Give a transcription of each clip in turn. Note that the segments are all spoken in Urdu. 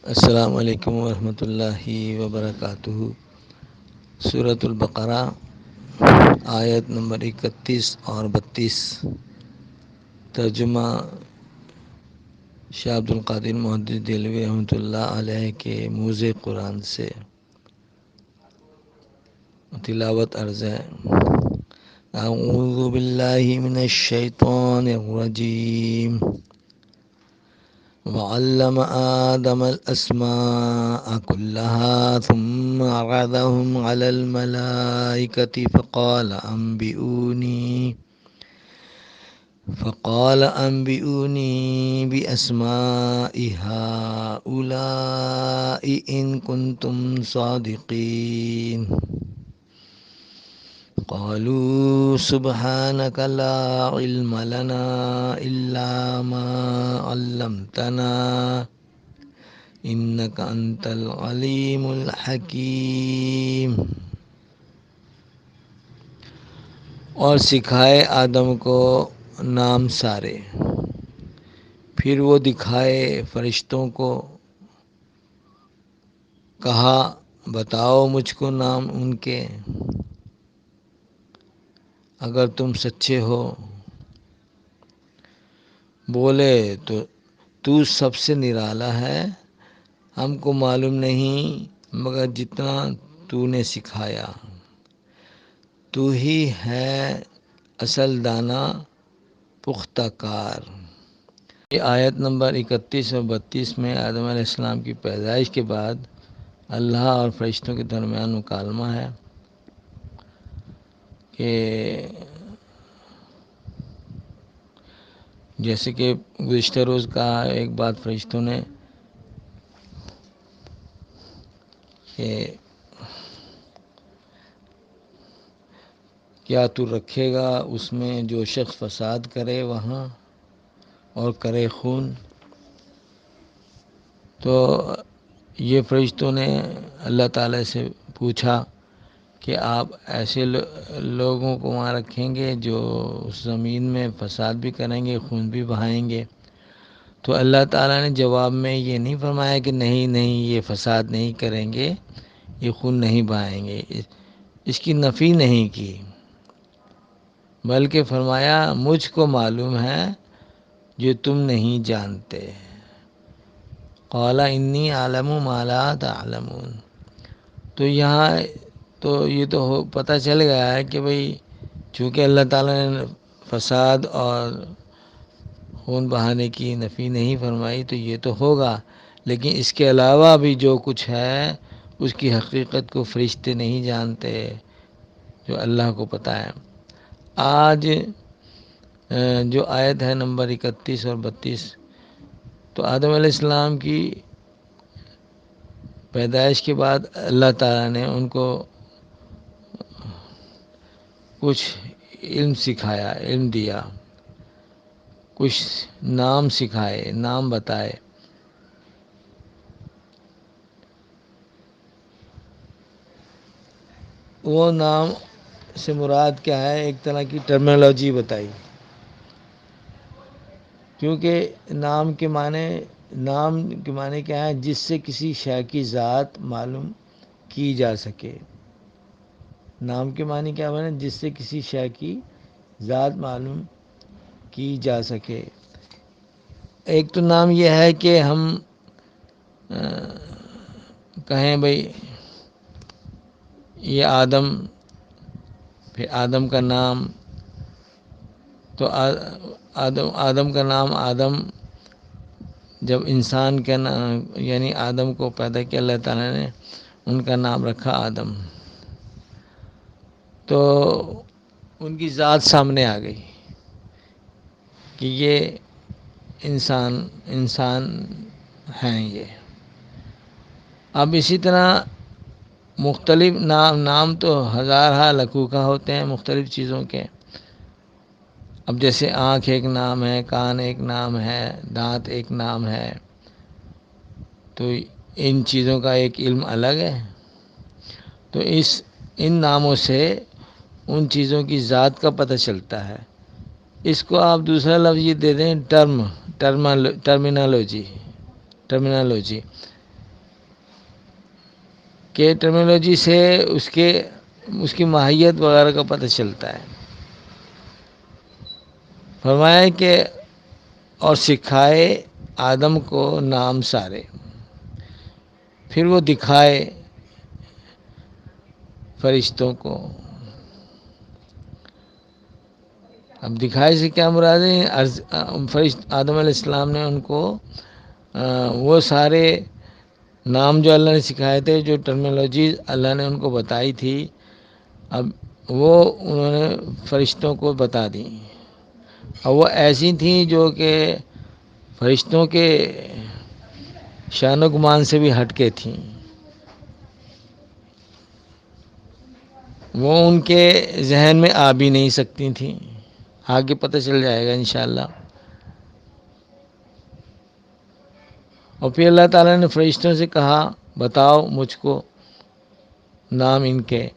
السلام علیکم ورحمۃ اللہ وبرکاتہ۔ سورۃ البقرہ آیت نمبر 31 اور 32۔ ترجمہ شاہ عبد القادر محدث دہلوی رحمۃ اللہ علیہ کے موزِ قرآن سے تلاوت عرض ہے۔ اعوذ باللہ من الشیطان الرجیم۔ وعلم آدم الأسماء كلها ثم عرضهم على الملائكة فقال أنبئوني بأسماء هؤلاء إن كنتم صادقين قالوا سبحانك لا علم لنا إلا ما علمتنا إنك أنت العليم الحكيم۔ اور سکھائے آدم کو نام سارے، پھر وہ دکھائے فرشتوں کو، کہا بتاؤ مجھ کو نام ان کے، اگر تم سچے ہو۔ بولے تو سب سے نرالا ہے، ہم کو معلوم نہیں مگر جتنا تو نے سکھایا، تو ہی ہے اصل دانا پختہ کار۔ یہ آیت نمبر 31 اور 32 میں آدم علیہ السلام کی پیدائش کے بعد اللہ اور فرشتوں کے درمیان مکالمہ ہے کہ جیسے کہ گزشتہ روز کہا ایک بات فرشتوں نے کہ کیا تو رکھے گا اس میں جو شخص فساد کرے وہاں اور کرے خون۔ تو یہ فرشتوں نے اللہ تعالیٰ سے پوچھا کہ آپ ایسے لوگوں کو وہاں رکھیں گے جو اس زمین میں فساد بھی کریں گے، خون بھی بہائیں گے؟ تو اللہ تعالیٰ نے جواب میں یہ نہیں فرمایا کہ نہیں یہ فساد نہیں کریں گے، یہ خون نہیں بہائیں گے، اس کی نفی نہیں کی، بلکہ فرمایا مجھ کو معلوم ہے جو تم نہیں جانتے۔ قال انی اعلم ما لا تعلمون۔ تو یہاں تو یہ تو پتہ چل گیا ہے کہ بھئی چونکہ اللہ تعالیٰ نے فساد اور خون بہانے کی نفی نہیں فرمائی تو یہ تو ہوگا، لیکن اس کے علاوہ بھی جو کچھ ہے اس کی حقیقت کو فرشتے نہیں جانتے، جو اللہ کو پتہ ہے۔ آج جو آیت ہے نمبر 31 اور 32، تو آدم علیہ السلام کی پیدائش کے بعد اللہ تعالیٰ نے ان کو کچھ علم سکھایا، علم دیا، کچھ نام سکھائے، نام بتائے۔ وہ نام سے مراد کیا ہے؟ ایک طرح کی ٹرمینالوجی بتائی، کیونکہ نام کے معنی کیا ہے؟ جس سے کسی شے کی ذات معلوم کی جا سکے۔ نام کے معنی کیا ہے؟ جس سے کسی شے کی ذات معلوم کی جا سکے۔ ایک تو نام یہ ہے کہ ہم کہیں بھئی یہ آدم، پھر آدم کا نام، تو آدم کا نام آدم، جب انسان کا نام یعنی آدم کو پیدا کیا اللہ تعالیٰ نے، ان کا نام رکھا آدم، تو ان کی ذات سامنے آ گئی کہ یہ انسان ہیں یہ۔ اب اسی طرح مختلف نام تو ہزارہ لکوکا ہوتے ہیں مختلف چیزوں کے۔ اب جیسے آنکھ ایک نام ہے، کان ایک نام ہے، دانت ایک نام ہے، تو ان چیزوں کا ایک علم الگ ہے۔ تو ان ناموں سے ان چیزوں کی ذات کا پتہ چلتا ہے۔ اس کو آپ دوسرا لفظ یہ دے دیں ٹرمینالوجی۔ کہ ٹرمینالوجی سے اس کی ماہیت وغیرہ کا پتہ چلتا ہے. فرمایا کہ اور سکھائے آدم کو نام سارے، پھر وہ دکھائے فرشتوں کو. اب دکھائے سے کیا مراد ہے؟ آدم علیہ السلام نے ان کو وہ سارے نام جو اللہ نے سکھائے تھے، جو ٹرمینالوجی اللہ نے ان کو بتائی تھی، اب وہ انہوں نے فرشتوں کو بتا دی. اور وہ ایسی تھیں جو کہ فرشتوں کے شان و گمان سے بھی ہٹ کے تھیں. وہ ان کے ذہن میں آ بھی نہیں سکتی تھیں. آگے پتہ چل جائے گا انشاءاللہ. اور پھر اللہ تعالیٰ نے فرشتوں سے کہا بتاؤ مجھ کو نام ان کے.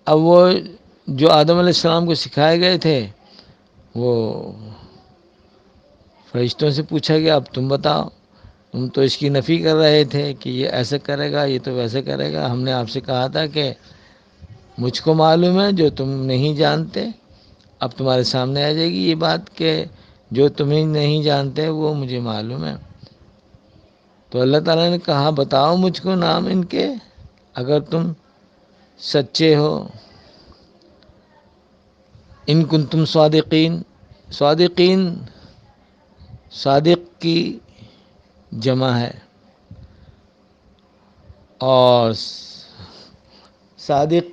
اب وہ جو آدم علیہ السلام کو سکھائے گئے تھے، وہ فرشتوں سے پوچھا گیا اب تم بتاؤ، تم تو اس کی نفی کر رہے تھے کہ یہ ایسا کرے گا، یہ تو ویسے کرے گا. ہم نے آپ سے کہا تھا کہ مجھ کو معلوم ہے جو تم نہیں جانتے. اب تمہارے سامنے آ جائے گی یہ بات کہ جو تمہیں نہیں جانتے وہ مجھے معلوم ہے. تو اللہ تعالیٰ نے کہا بتاؤ مجھ کو نام ان کے اگر تم سچے ہو. ان کنتم صادقین. صادق کی جمع ہے، اور صادق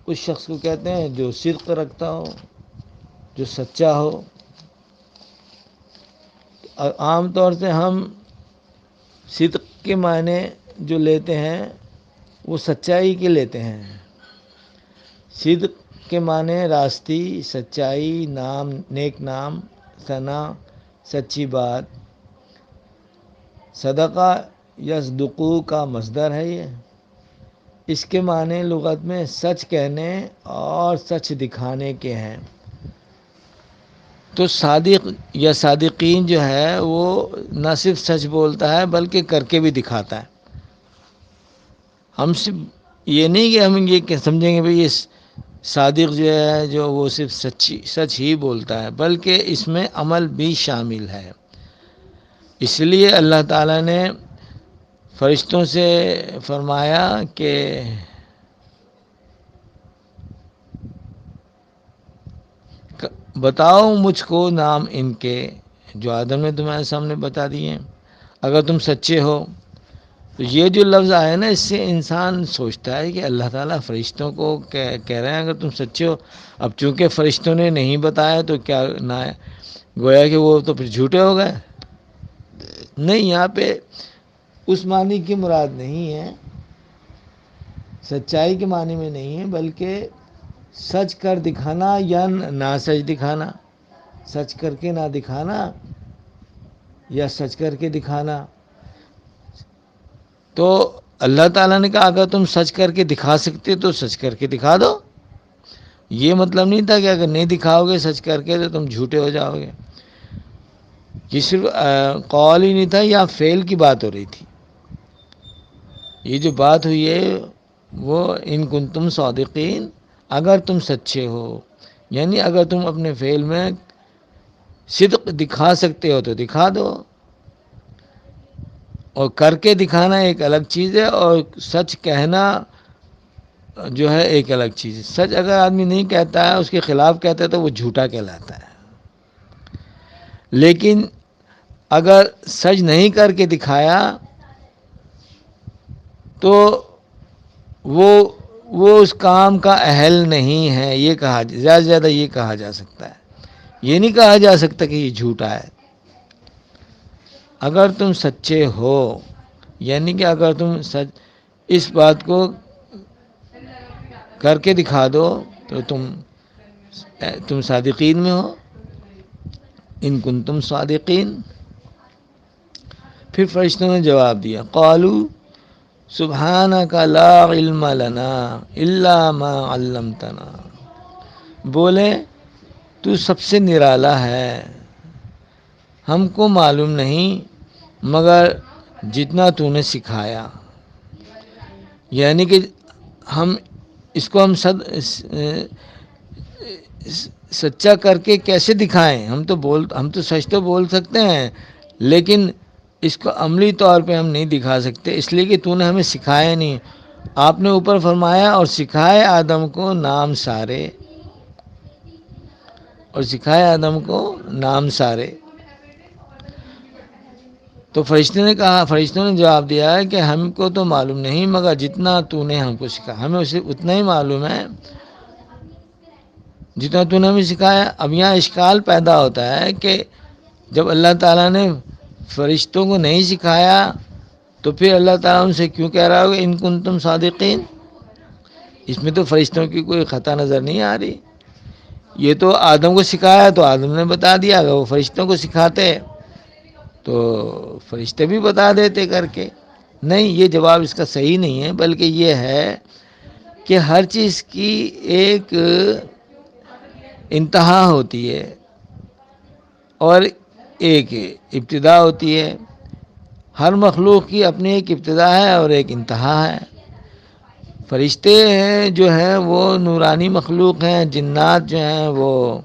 اس شخص کو کہتے ہیں جو صدق رکھتا ہو، جو سچا ہو. عام طور سے ہم صدق کے معنی جو لیتے ہیں وہ سچائی کے لیتے ہیں. صدق کے معنی راستی، سچائی، نام، نیک نام، ثنا، سچی بات. صدقہ یصدقو کا مصدر ہے یہ. اس کے معنی لغت میں سچ کہنے اور سچ دکھانے کے ہیں. تو صادق یا صادقین جو ہے وہ نہ صرف سچ بولتا ہے بلکہ کر کے بھی دکھاتا ہے. ہم صرف یہ نہیں کہ ہم یہ سمجھیں گے بھئی یہ صادق جو ہے جو وہ صرف سچ ہی بولتا ہے، بلکہ اس میں عمل بھی شامل ہے. اس لیے اللہ تعالیٰ نے فرشتوں سے فرمایا کہ بتاؤ مجھ کو نام ان کے جو آدم نے تمہارے سامنے بتا دیے اگر تم سچے ہو. تو یہ جو لفظ آیا نا، اس سے انسان سوچتا ہے کہ اللہ تعالیٰ فرشتوں کو کہہ رہے ہیں اگر تم سچے ہو. اب چونکہ فرشتوں نے نہیں بتایا تو کیا نہ گویا کہ وہ تو پھر جھوٹے ہو گئے. نہیں، یہاں پہ اس معنی کی مراد نہیں ہے، سچائی کے معنی میں نہیں ہے، بلکہ سچ کر دکھانا یا نہ سچ دکھانا. سچ کر کے نہ دکھانا یا سچ کر کے دکھانا. تو اللہ تعالیٰ نے کہا اگر تم سچ کر کے دکھا سکتے تو سچ کر کے دکھا دو. یہ مطلب نہیں تھا کہ اگر نہیں دکھاؤ گے سچ کر کے تو تم جھوٹے ہو جاؤ گے. یہ صرف قول ہی نہیں تھا، یا فعل کی بات ہو رہی تھی. یہ جو بات ہوئی ہے وہ ان کنتم صادقین، اگر تم سچے ہو، یعنی اگر تم اپنے فعل میں صدق دکھا سکتے ہو تو دکھا دو. اور کر کے دکھانا ایک الگ چیز ہے، اور سچ کہنا جو ہے ایک الگ چیز ہے. سچ اگر آدمی نہیں کہتا ہے، اس کے خلاف کہتا ہے تو وہ جھوٹا کہلاتا ہے. لیکن اگر سچ نہیں کر کے دکھایا تو وہ اس کام کا اہل نہیں ہے. یہ کہا زیادہ سے زیادہ یہ کہا جا سکتا ہے. یہ نہیں کہا جا سکتا کہ یہ جھوٹا ہے. اگر تم سچے ہو، یعنی کہ اگر تم اس بات کو کر کے دکھا دو تو تم صادقین میں ہو. ان کنتم صادقین. پھر فرشتوں نے جواب دیا قالوا سبحانک لا علم لنا الا ما علمتنا. بولے تو سب سے نرالا ہے، ہم کو معلوم نہیں مگر جتنا تو نے سکھایا. یعنی کہ ہم اس کو ہم سچا کر کے کیسے دکھائیں؟ ہم تو سچ تو بول سکتے ہیں، لیکن اس کو عملی طور پہ ہم نہیں دکھا سکتے، اس لیے کہ تو نے ہمیں سکھایا نہیں۔ آپ نے اوپر فرمایا اور سکھائے آدم کو نام سارے، اور سکھائے آدم کو نام سارے۔ تو فرشتوں نے جواب دیا ہے کہ ہم کو تو معلوم نہیں مگر جتنا تو نے ہم کو سکھایا، ہمیں اسے اتنا ہی معلوم ہے جتنا تو نے ہمیں سکھایا۔ اب یہاں اشکال پیدا ہوتا ہے کہ جب اللہ تعالیٰ نے فرشتوں کو نہیں سکھایا تو پھر اللہ تعالیٰ ان سے کیوں کہہ رہا ہوگا ان کنتم صادقین؟ اس میں تو فرشتوں کی کوئی خطا نظر نہیں آ رہی۔ یہ تو آدم کو سکھایا تو آدم نے بتا دیا، اگر وہ فرشتوں کو سکھاتے تو فرشتے بھی بتا دیتے کر کے۔ نہیں، یہ جواب اس کا صحیح نہیں ہے، بلکہ یہ ہے کہ ہر چیز کی ایک انتہا ہوتی ہے اور ایک ابتدا ہوتی ہے۔ ہر مخلوق کی اپنی ایک ابتدا ہے اور ایک انتہا ہے۔ فرشتے ہیں جو ہیں وہ نورانی مخلوق ہیں، جنات جو ہیں وہ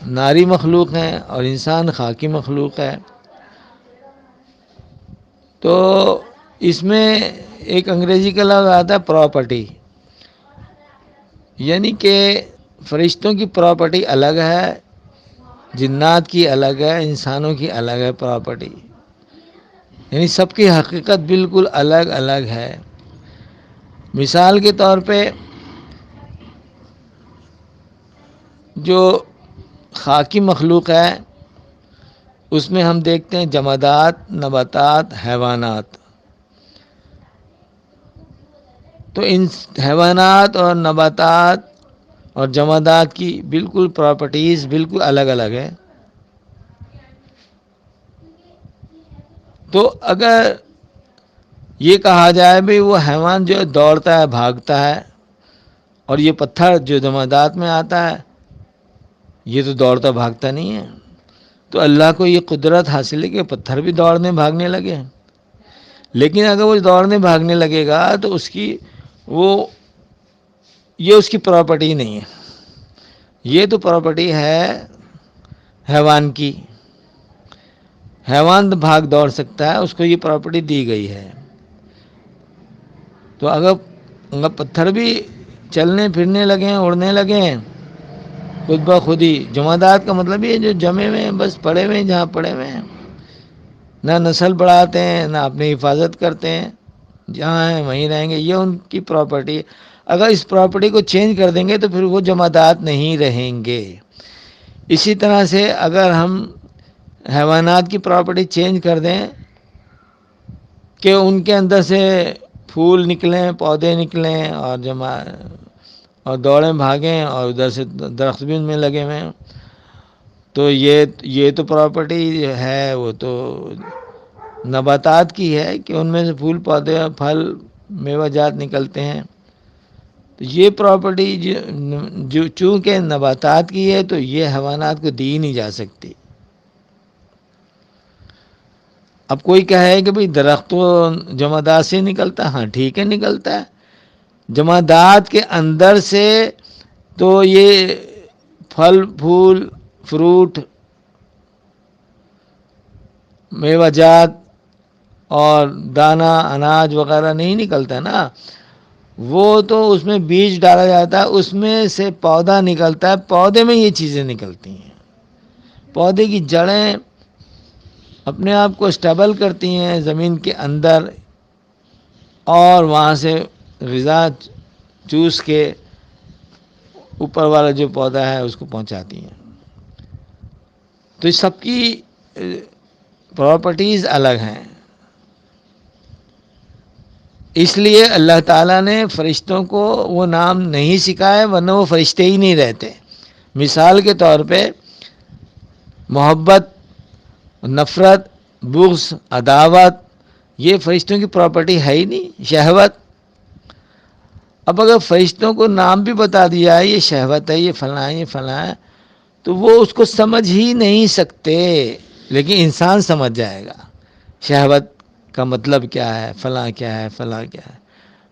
ناری مخلوق ہیں، اور انسان خاکی مخلوق ہے۔ تو اس میں ایک انگریزی کا لفظ آتا ہے پراپرٹی، یعنی کہ فرشتوں کی پراپرٹی الگ ہے، جنات کی الگ ہے، انسانوں کی الگ ہے پراپرٹی، یعنی سب کی حقیقت بالکل الگ الگ ہے۔ مثال کے طور پہ جو خاکی مخلوق ہے اس میں ہم دیکھتے ہیں جمادات، نباتات، حیوانات۔ تو ان حیوانات اور نباتات اور جمادات کی بالکل پراپرٹیز بالکل الگ الگ ہے۔ تو اگر یہ کہا جائے بھئی وہ حیوان جو دوڑتا ہے، بھاگتا ہے، اور یہ پتھر جو جمادات میں آتا ہے یہ تو دوڑتا بھاگتا نہیں ہے، تو اللہ کو یہ قدرت حاصل ہے کہ پتھر بھی دوڑنے بھاگنے لگے۔ لیکن اگر وہ دوڑنے بھاگنے لگے گا تو یہ اس کی پراپرٹی نہیں ہے، یہ تو پراپرٹی ہے حیوان کی۔ حیوان بھاگ دوڑ سکتا ہے، اس کو یہ پراپرٹی دی گئی ہے۔ تو اگر پتھر بھی چلنے پھرنے لگیں، اڑنے لگیں خود بخود ہی، جمادات کا مطلب یہ جو جمے ہوئے ہیں، بس پڑے ہوئے ہیں جہاں پڑے ہوئے ہیں، نہ نسل بڑھاتے ہیں نہ اپنی حفاظت کرتے ہیں، جہاں ہیں وہیں رہیں گے، یہ ان کی پراپرٹی۔ اگر اس پراپرٹی کو چینج کر دیں گے تو پھر وہ جمادات نہیں رہیں گے۔ اسی طرح سے اگر ہم حیوانات کی پراپرٹی چینج کر دیں کہ ان کے اندر سے پھول نکلیں، پودے نکلیں اور دوڑیں بھاگیں اور ادھر سے درخت بھی ان میں لگے ہوئے ہیں، تو یہ تو پراپرٹی ہے وہ تو نباتات کی ہے کہ ان میں سے پھول، پودے، پھل، میوہ جات نکلتے ہیں۔ تو یہ پراپرٹی جو چونکہ نباتات کی ہے تو یہ حیوانات کو دی نہیں جا سکتی۔ اب کوئی کہے کہ بھئی درخت تو جمادات سے نکلتا ہے، ہاں ٹھیک ہے نکلتا ہے، جمادات کے اندر سے تو یہ پھل، پھول، فروٹ، میوہ جات اور دانہ، اناج وغیرہ نہیں نکلتا نا، وہ تو اس میں بیج ڈالا جاتا ہے، اس میں سے پودا نکلتا ہے، پودے میں یہ چیزیں نکلتی ہیں۔ پودے کی جڑیں اپنے آپ کو اسٹیبل کرتی ہیں زمین کے اندر، اور وہاں سے غذا چوس کے اوپر والا جو پودا ہے اس کو پہنچاتی ہیں۔ تو اس سب کی پراپرٹیز الگ ہیں۔ اس لیے اللہ تعالیٰ نے فرشتوں کو وہ نام نہیں سکھائے، ورنہ وہ فرشتے ہی نہیں رہتے۔ مثال کے طور پہ محبت، نفرت، بغض، عداوت، یہ فرشتوں کی پراپرٹی ہے ہی نہیں۔ شہوت، اب اگر فرشتوں کو نام بھی بتا دیا ہے یہ شہوت ہے، یہ فلاں ہے، یہ فلاں ہے، تو وہ اس کو سمجھ ہی نہیں سکتے، لیکن انسان سمجھ جائے گا۔ شہوت کا مطلب کیا ہے، فلاں کیا ہے، فلاں کیا ہے،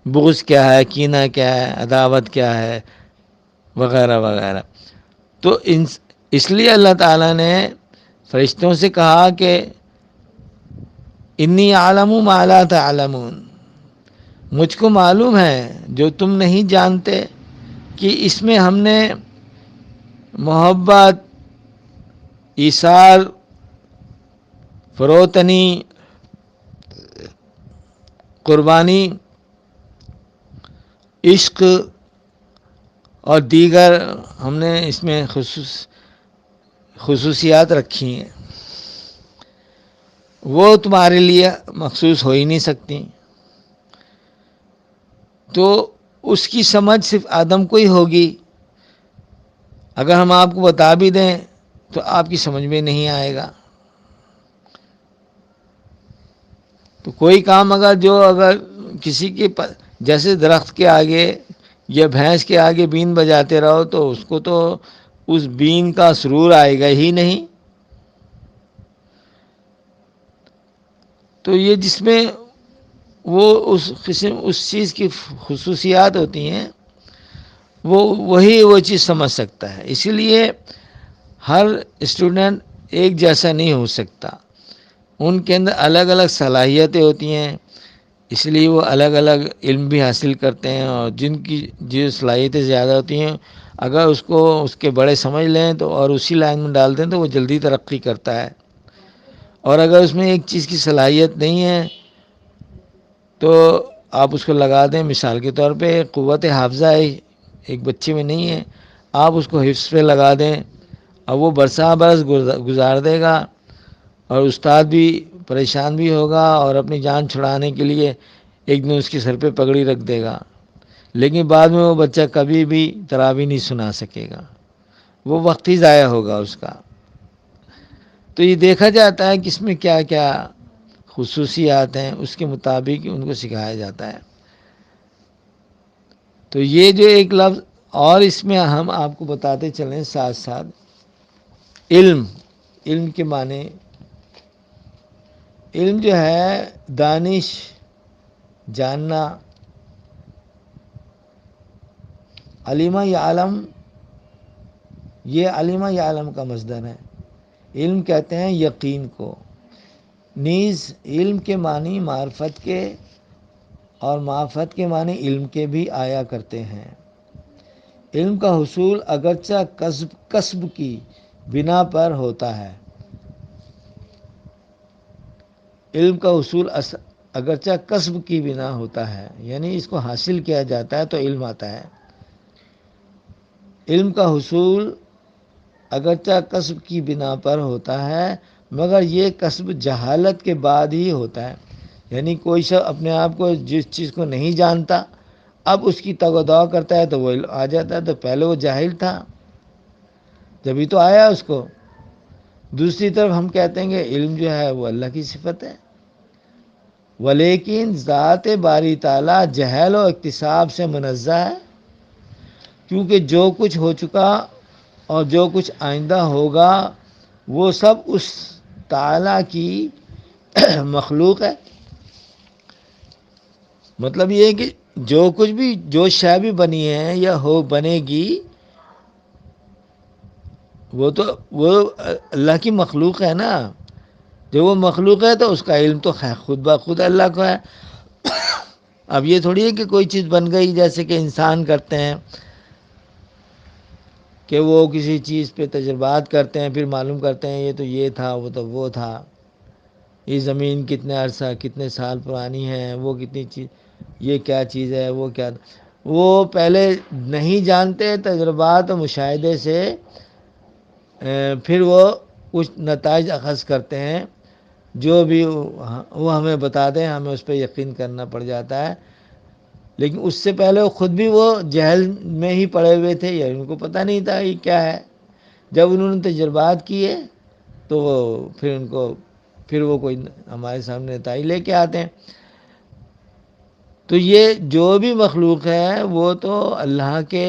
بغض کیا ہے، کینہ کیا ہے، عداوت کیا ہے، وغیرہ وغیرہ۔ تو اس لیے اللہ تعالیٰ نے فرشتوں سے کہا کہ انی اعلم ما لا تعلمون، مجھ کو معلوم ہے جو تم نہیں جانتے، کہ اس میں ہم نے محبت، ایثار، فروتنی، قربانی، عشق اور دیگر ہم نے اس میں خصوصیات رکھی ہیں، وہ تمہارے لیے مخصوص ہو ہی نہیں سکتی۔ تو اس کی سمجھ صرف آدم کو ہی ہوگی۔ اگر ہم آپ کو بتا بھی دیں تو آپ کی سمجھ میں نہیں آئے گا۔ تو کوئی کام اگر کسی کے جیسے درخت کے آگے یا بھینس کے آگے بین بجاتے رہو تو اس کو تو اس بین کا سرور آئے گا ہی نہیں۔ تو یہ جس میں وہ اس چیز کی خصوصیات ہوتی ہیں، وہی وہ چیز سمجھ سکتا ہے۔ اسی لیے ہر اسٹوڈنٹ ایک جیسا نہیں ہو سکتا، ان کے اندر الگ الگ صلاحیتیں ہوتی ہیں، اس لیے وہ الگ الگ علم بھی حاصل کرتے ہیں، اور جن کی جو صلاحیتیں زیادہ ہوتی ہیں اگر اس کے بڑے سمجھ لیں تو اور اسی لائن میں ڈال دیں تو وہ جلدی ترقی کرتا ہے۔ اور اگر اس میں ایک چیز کی صلاحیت نہیں ہے تو آپ اس کو لگا دیں، مثال کے طور پہ قوت حافظہ ایک بچے میں نہیں ہے، آپ اس کو حفظ پہ لگا دیں اور وہ برساں برس گزار دے گا، اور استاد بھی پریشان بھی ہوگا اور اپنی جان چھڑانے کے لیے ایک دن اس کے سر پہ پگڑی رکھ دے گا، لیکن بعد میں وہ بچہ کبھی بھی تراویح نہیں سنا سکے گا، وہ وقت ہی ضائع ہوگا اس کا۔ تو یہ دیکھا جاتا ہے کہ اس میں کیا کیا خصوصیات ہیں، اس کے مطابق ان کو سکھایا جاتا ہے۔ تو یہ جو ایک لفظ، اور اس میں ہم آپ کو بتاتے چلیں ساتھ ساتھ علم کے معنی، علم جو ہے دانش، جاننا، علیمہ یعلم، یہ علیمہ یعلم کا مصدر ہے۔ علم کہتے ہیں یقین کو، نیز علم کے معنی معرفت کے اور معرفت کے معنی علم کے بھی آیا کرتے ہیں۔ علم کا حصول اگرچہ کسب کی بنا پر ہوتا ہے، علم کا حصول اگرچہ کسب کی بنا ہوتا ہے، یعنی اس کو حاصل کیا جاتا ہے تو علم آتا ہے۔ علم کا حصول اگرچہ کسب کی بنا پر ہوتا ہے، مگر یہ کسب جہالت کے بعد ہی ہوتا ہے۔ یعنی کوئی شخص اپنے آپ کو جس چیز کو نہیں جانتا، اب اس کی تگ و دو کرتا ہے تو وہ آ جاتا ہے، تو پہلے وہ جاہل تھا جبھی تو آیا اس کو۔ دوسری طرف ہم کہتے ہیں کہ علم جو ہے وہ اللہ کی صفت ہے، ولیکن ذات باری تعالیٰ جہل و اکتساب سے منزہ ہے، کیونکہ جو کچھ ہو چکا اور جو کچھ آئندہ ہوگا وہ سب اس تعالیٰ کی مخلوق ہے۔ مطلب یہ ہے کہ جو کچھ بھی، جو شے بھی بنی ہے یا بنے گی، وہ اللہ کی مخلوق ہے نا۔ جو وہ مخلوق ہے تو اس کا علم تو خود بخود اللہ کو ہے۔ اب یہ تھوڑی ہے کہ کوئی چیز بن گئی جیسے کہ انسان کرتے ہیں کہ وہ کسی چیز پہ تجربات کرتے ہیں، پھر معلوم کرتے ہیں یہ تھا، وہ تو وہ تھا، یہ زمین کتنے عرصہ کتنے سال پرانی ہے، وہ کتنی چیز، یہ کیا چیز ہے، وہ پہلے نہیں جانتے، تجربات و مشاہدے سے پھر وہ کچھ نتائج اخذ کرتے ہیں، جو بھی وہ ہمیں بتا دیں ہمیں اس پہ یقین کرنا پڑ جاتا ہے۔ لیکن اس سے پہلے خود بھی وہ جہل میں ہی پڑے ہوئے تھے، یا ان کو پتہ نہیں تھا یہ کیا ہے۔ جب انہوں نے تجربات کیے تو پھر وہ کوئی ہمارے سامنے نتائج لے کے آتے ہیں۔ تو یہ جو بھی مخلوق ہے وہ تو اللہ کے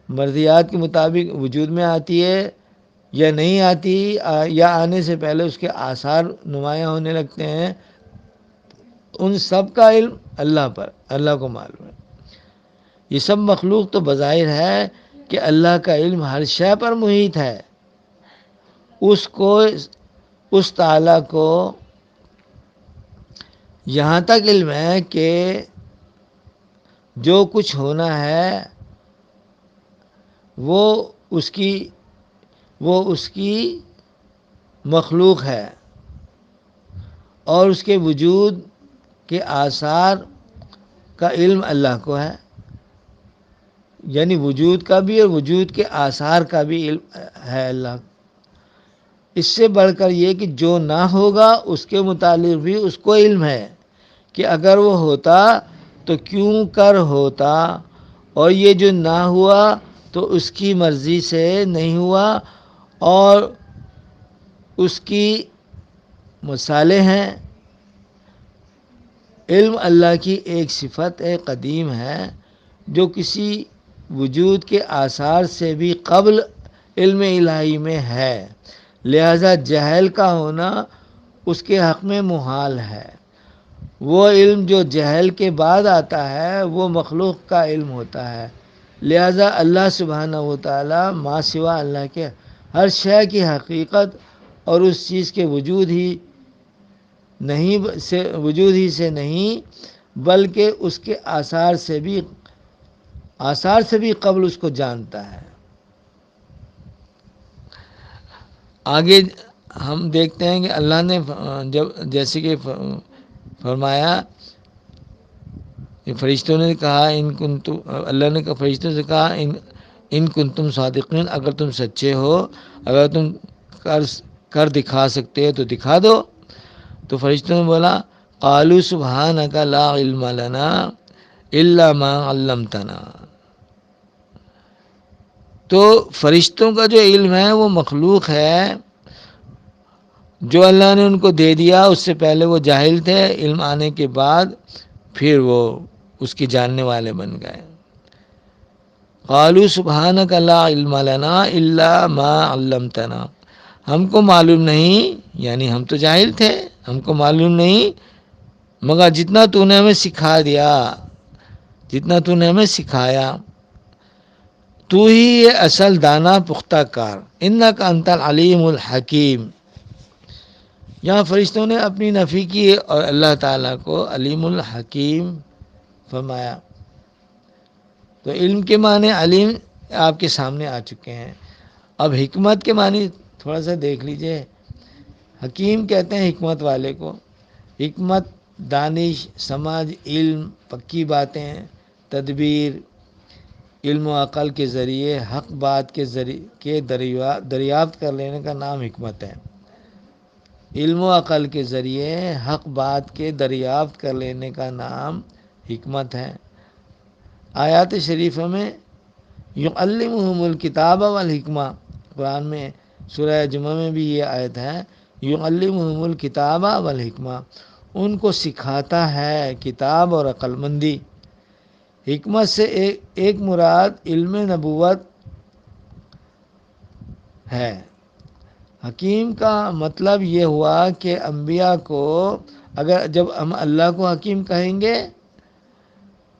مرضیات کے مطابق وجود میں آتی ہے یا نہیں آتی، یا آنے سے پہلے اس کے آثار نمایاں ہونے لگتے ہیں، ان سب کا علم اللہ کو معلوم ہے۔ یہ سب مخلوق تو بظاہر ہے کہ اللہ کا علم ہر شے پر محیط ہے، اس تعالیٰ کو یہاں تک علم ہے کہ جو کچھ ہونا ہے وہ اس کی مخلوق ہے، اور اس کے وجود کے آثار کا علم اللہ کو ہے، یعنی وجود کا بھی اور وجود کے آثار کا بھی علم ہے اللہ کو۔ اس سے بڑھ کر یہ کہ جو نہ ہوگا اس کے متعلق بھی اس کو علم ہے کہ اگر وہ ہوتا تو کیوں کر ہوتا، اور یہ جو نہ ہوا تو اس کی مرضی سے نہیں ہوا، اور اس کی مثالیں ہیں۔ علم اللہ کی ایک صفت قدیم ہے جو کسی وجود کے آثار سے بھی قبل علم الہی میں ہے، لہذا جہل کا ہونا اس کے حق میں محال ہے۔ وہ علم جو جہل کے بعد آتا ہے وہ مخلوق کا علم ہوتا ہے، لہذا اللہ سبحانہ و تعالی ما سوا اللہ کے ہر شے کی حقیقت اور اس چیز کے وجود ہی سے نہیں بلکہ اس کے آثار سے بھی قبل اس کو جانتا ہے۔ آگے ہم دیکھتے ہیں کہ اللہ نے جیسے کہ فرمایا، فرشتوں نے کہا اللہ نے فرشتوں سے کہا ان کنتم صادقین، اگر تم سچے ہو، اگر تم کر دکھا سکتے ہو تو دکھا دو۔ تو فرشتوں نے بولا قالوا سبحانک لا علم لنا الا ما علمتنا۔ تو فرشتوں کا جو علم ہے وہ مخلوق ہے، جو اللہ نے ان کو دے دیا۔ اس سے پہلے وہ جاہل تھے، علم آنے کے بعد پھر وہ اس کے جاننے والے بن گئے۔ قالوا سبحانک لا علم لنا الا ما علمتنا، ہم کو معلوم نہیں، یعنی ہم تو جاہل تھے، ہم کو معلوم نہیں مگر جتنا تو نے ہمیں سکھا دیا، جتنا تو نے ہمیں سکھایا۔ تو ہی یہ اصل دانا پختہ کار، انک انت العلیم الحکیم۔ یہاں فرشتوں نے اپنی نفی کی اور اللہ تعالیٰ کو علیم الحکیم فرمایا۔ تو علم کے معنی علیم آپ کے سامنے آ چکے ہیں۔ اب حکمت کے معنی تھوڑا سا دیکھ لیجئے۔ حکیم کہتے ہیں حکمت والے کو۔ حکمت دانش، سمجھ، علم، پکی باتیں، تدبیر، علم و عقل کے ذریعے حق بات کے دریافت کر لینے کا نام حکمت ہے۔ علم و عقل کے ذریعے حق بات کے دریافت کر لینے کا نام حکمت ہے۔ آیات شریفہ میں یعلمہم الکتاب والحکمہ، قرآن میں سورہ جمعہ میں بھی یہ آیت ہے، یعلمہم الکتاب والحکمہ، ان کو سکھاتا ہے کتاب اور عقل مندی۔ حکمت سے ایک مراد علم نبوت ہے۔ حکیم کا مطلب یہ ہوا کہ انبیاء کو جب ہم اللہ کو حکیم کہیں گے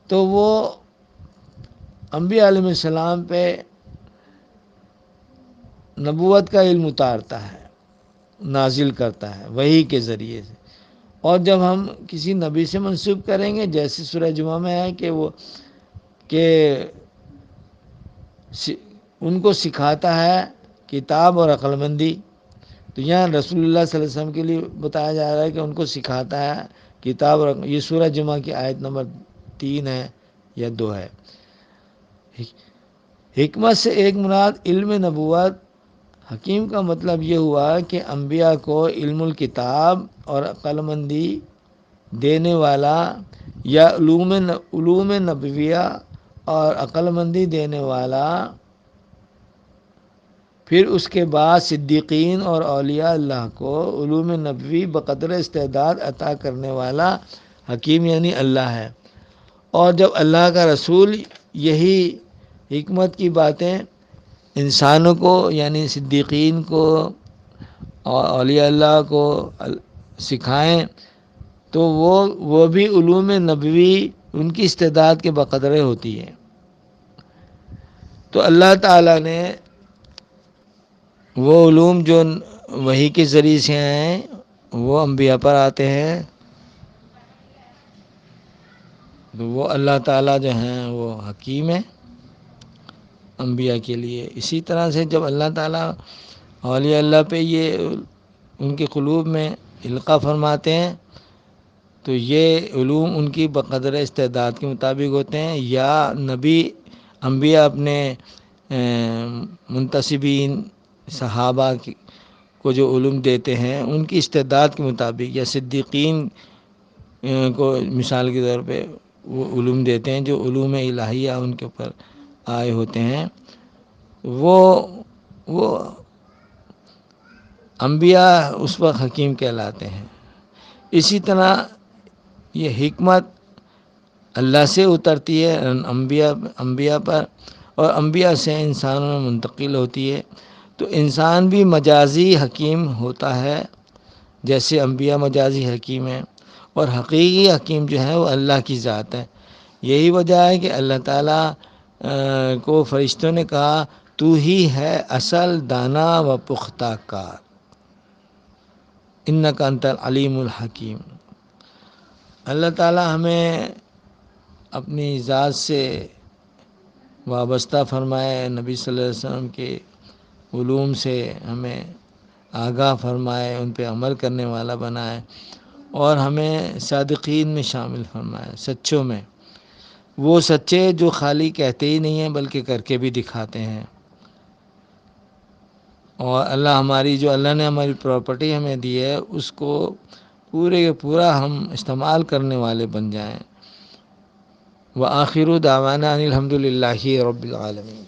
تو وہ انبیاء علیہ السلام پہ نبوت کا علم اتارتا ہے، نازل کرتا ہے وحی کے ذریعے سے۔ اور جب ہم کسی نبی سے منسوب کریں گے، جیسے سورہ جمعہ میں ہے کہ ان کو سکھاتا ہے کتاب اور عقل مندی، تو یہاں رسول اللہ صلی اللہ علیہ وسلم کے لیے بتایا جا رہا ہے کہ ان کو سکھاتا ہے کتاب اور یہ سورہ جمعہ کی آیت نمبر 3 ہے یا 2 ہے۔ حکمت سے ایک مراد علم نبوت۔ حکیم کا مطلب یہ ہوا کہ انبیاء کو علم الکتاب اور عقل مندی دینے والا، یا علوم نبویہ اور عقل مندی دینے والا، پھر اس کے بعد صدیقین اور اولیاء اللہ کو علوم نبوی بقدر استعداد عطا کرنے والا حکیم یعنی اللہ ہے۔ اور جب اللہ کا رسول یہی حکمت کی باتیں انسانوں کو یعنی صدیقین کو اور اولیاء اللہ کو سکھائیں تو وہ بھی علوم نبوی ان کی استعداد کے بقدرے ہوتی ہے. تو اللہ تعالیٰ نے وہ علوم جو وحی کے ذریعے سے ہیں وہ انبیاء پر آتے ہیں. تو وہ اللہ تعالیٰ جو ہیں وہ حکیم ہے انبیاء کے لیے. اسی طرح سے جب اللہ تعالیٰ اولیاء اللہ پہ یہ ان کے قلوب میں القاء فرماتے ہیں تو یہ علوم ان کی بقدر استعداد کے مطابق ہوتے ہیں، یا نبی انبیاء اپنے منتسبین صحابہ کو جو علوم دیتے ہیں ان کی استعداد کے مطابق، یا صدیقین کو مثال کے طور پہ وہ علوم دیتے ہیں جو علوم الہیہ ان کے اوپر آئے ہوتے ہیں. وہ انبیاء اس وقت حکیم کہلاتے ہیں. اسی طرح یہ حکمت اللہ سے اترتی ہے انبیاء پر، اور انبیاء سے انسانوں میں منتقل ہوتی ہے. تو انسان بھی مجازی حکیم ہوتا ہے جیسے انبیاء مجازی حکیم ہیں، اور حقیقی حکیم جو ہے وہ اللہ کی ذات ہے. یہی وجہ ہے کہ اللہ تعالیٰ کو فرشتوں نے کہا تو ہی ہے اصل دانا و پختہ کار، انک انت العلیم الحکیم. اللہ تعالیٰ ہمیں اپنی ذات سے وابستہ فرمائے، نبی صلی اللہ علیہ وسلم کے علوم سے ہمیں آگاہ فرمائے، ان پہ عمل کرنے والا بنائے، اور ہمیں صادقین میں شامل فرمائے، سچوں میں. وہ سچے جو خالی کہتے ہی نہیں ہیں بلکہ کر کے بھی دکھاتے ہیں. اور اللہ نے ہماری پراپرٹی ہمیں دی ہے اس کو پورے کا پورا ہم استعمال کرنے والے بن جائیں. وآخر دعوانا ان الحمد للہ رب العالمین.